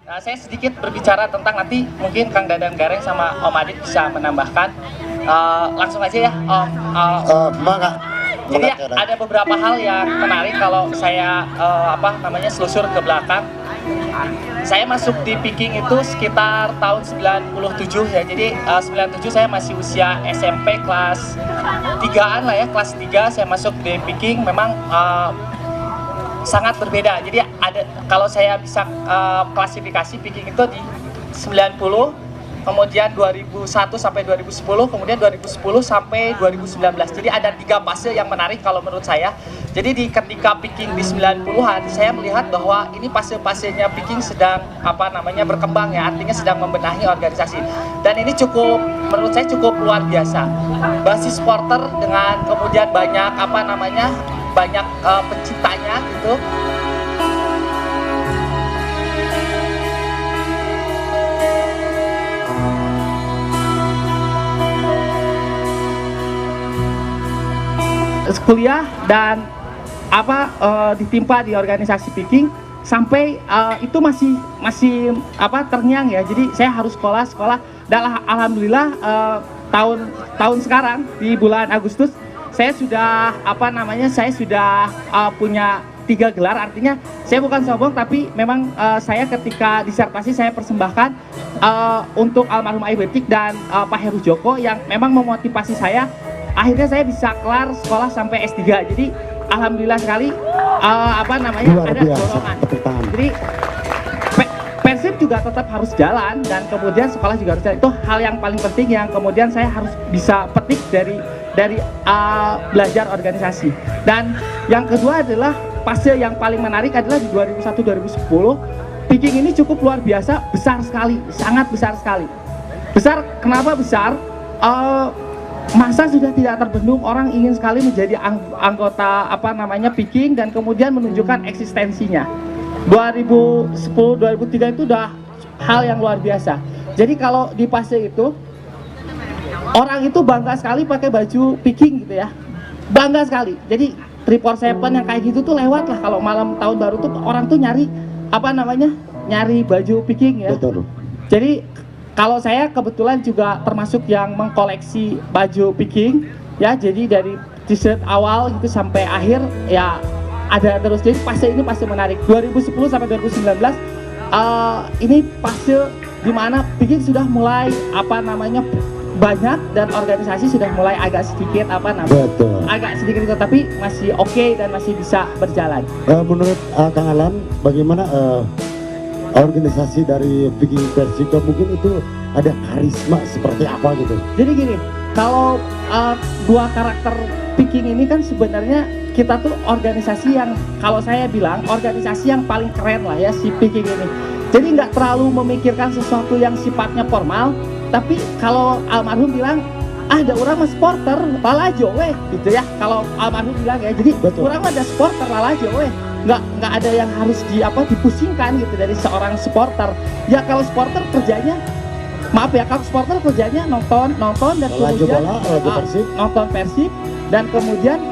Nah, saya sedikit berbicara tentang nanti mungkin Kang Dadang Gareng sama Om Adit bisa menambahkan. Langsung aja ya Om. Jadi ada beberapa hal yang menarik kalau saya selusur ke belakang. Saya masuk di Peking itu sekitar tahun 97 ya. Jadi 97 saya masih usia SMP kelas 3-an lah ya, kelas 3 saya masuk di Peking. Memang sangat berbeda. Jadi ada, kalau saya bisa klasifikasi Peking itu di 90, kemudian 2001 sampai 2010, kemudian 2010 sampai 2019. Jadi ada 3 fase yang menarik kalau menurut saya. Jadi ketika Peking di 90-an, saya melihat bahwa ini fase-fasenya Peking sedang berkembang ya, artinya sedang membenahi organisasi. Dan ini menurut saya cukup luar biasa. Basis supporter dengan kemudian banyak banyak penciptanya gitu. Kuliah dan ditimpa di organisasi Peking sampai itu masih terngiang ya. Jadi saya harus sekolah dan alhamdulillah tahun sekarang di bulan Agustus saya sudah punya 3 gelar. Artinya saya bukan sombong, tapi memang saya ketika disertasi saya persembahkan untuk almarhum Aibetik dan Pak Heru Joko yang memang memotivasi saya. Akhirnya saya bisa kelar sekolah sampai S3. Jadi alhamdulillah sekali ada dorongan. Jadi Persib juga tetap harus jalan dan kemudian sekolah juga harus jalan. Itu hal yang paling penting yang kemudian saya harus bisa petik dari belajar organisasi. Dan yang kedua adalah fase yang paling menarik adalah di 2001-2010. Peking ini cukup luar biasa, besar sekali, sangat besar sekali. Besar, kenapa besar? Masa sudah tidak terbendung, orang ingin sekali menjadi anggota Peking dan kemudian menunjukkan eksistensinya. 2010-2003 itu udah hal yang luar biasa. Jadi kalau di fase itu orang itu bangga sekali pakai baju Peking gitu ya, bangga sekali. Jadi 347 yang kayak gitu tuh lewat lah kalau malam tahun baru tuh orang tuh nyari nyari baju Peking ya. Betul. Jadi kalau saya kebetulan juga termasuk yang mengkoleksi baju Peking ya, jadi dari t-shirt awal gitu sampai akhir ya ada terus. Jadi ini fase menarik. 2010 sampai 2019 ini fase dimana Peking sudah mulai banyak dan organisasi sudah mulai agak sedikit agak sedikit tapi masih oke dan masih bisa berjalan. Menurut Kang Alan, bagaimana organisasi dari Peking Persib mungkin itu ada karisma seperti apa gitu? Jadi gini, kalau 2 karakter Peking ini kan sebenarnya kita tuh organisasi yang kalau saya bilang organisasi yang paling keren lah ya si Peking ini. Jadi nggak terlalu memikirkan sesuatu yang sifatnya formal, tapi kalau almarhum bilang ada orang mah supporter lalajo weh gitu ya. Kalau almarhum bilang ya, jadi orang ada supporter lalajo weh. Nggak ada yang harus dipusingkan gitu dari seorang supporter. Ya kalau supporter kerjanya kalau supporter kerjanya nonton dan kemudian nonton Persib dan kemudian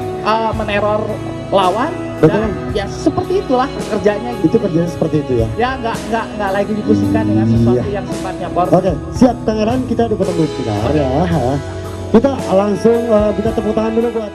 meneror lawan. Dan ya seperti itulah kerjanya gitu. Itu kerjanya seperti itu ya. Ya nggak lagi dipusingkan dengan sesuatu yang sifatnya formal. Oke, siap Tangerang, kita udah ketemu sebentar ya. Kita langsung kita tepuk tangan dulu buat